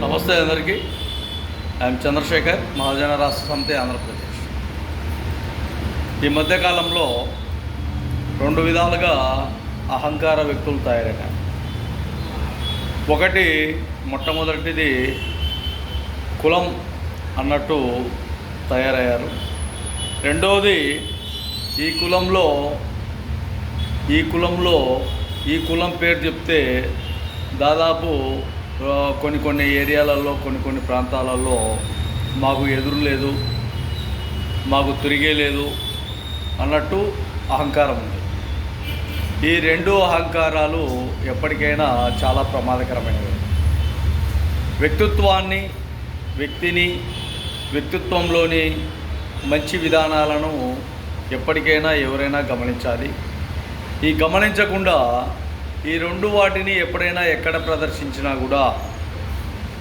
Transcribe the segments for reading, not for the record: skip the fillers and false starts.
నమస్తే అందరికీ. ఐఎమ్ చంద్రశేఖర్, మహాజన రాష్ట్ర సమితి, ఆంధ్రప్రదేశ్. ఈ మధ్యకాలంలో రెండు విధాలుగా అహంకార వ్యక్తులు తయారైనారు. ఒకటి, మొట్టమొదటిది కులం అన్నట్టు తయారయ్యారు. రెండవది ఈ కులం పేరు చెప్తే దాదాపు కొన్ని ఏరియాలలో కొన్ని ప్రాంతాలలో మాకు ఎదురు లేదు, మాకు తిరిగే లేదు అన్నట్టు అహంకారం ఉంది. ఈ రెండు అహంకారాలు ఎప్పటికైనా చాలా ప్రమాదకరమైనవి. వ్యక్తిత్వంలోని మంచి విధానాలను ఎప్పటికైనా ఎవరైనా గమనించాలి. ఈ గమనించకుండా ఈ రెండు వాటిని ఎప్పుడైనా ఎక్కడ ప్రదర్శించినా కూడా,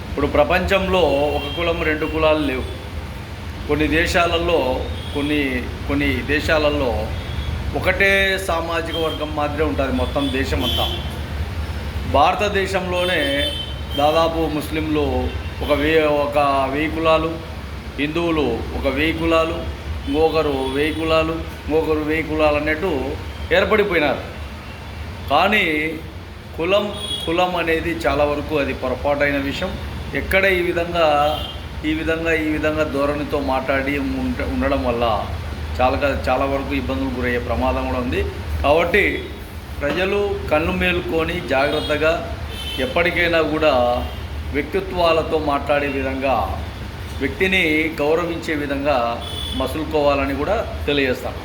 ఇప్పుడు ప్రపంచంలో ఒక కులం రెండు కులాలు లేవు. కొన్ని దేశాలలో ఒకటే సామాజిక వర్గం మాదిరే ఉంటుంది మొత్తం దేశమంతా. భారతదేశంలోనే దాదాపు ముస్లింలు ఒక 1000 కులాలు, హిందువులు ఒక 1000 కులాలు, ఇంకొకరు 1000 కులాలు అన్నట్టు ఏర్పడిపోయినారు. కానీ కులం అనేది చాలా వరకు అది పొరపాటైన విషయం. ఎక్కడ ఈ విధంగా ధోరణితో మాట్లాడి ఉండడం వల్ల చాలా వరకు ఇబ్బందులు గురయ్యే ప్రమాదం కూడా ఉంది. కాబట్టి ప్రజలు కళ్ళు మేలుకొని జాగ్రత్తగా ఎప్పటికైనా కూడా వ్యక్తిత్వాలతో మాట్లాడే విధంగా, వ్యక్తిని గౌరవించే విధంగా మసులుకోవాలని కూడా తెలియజేస్తాను.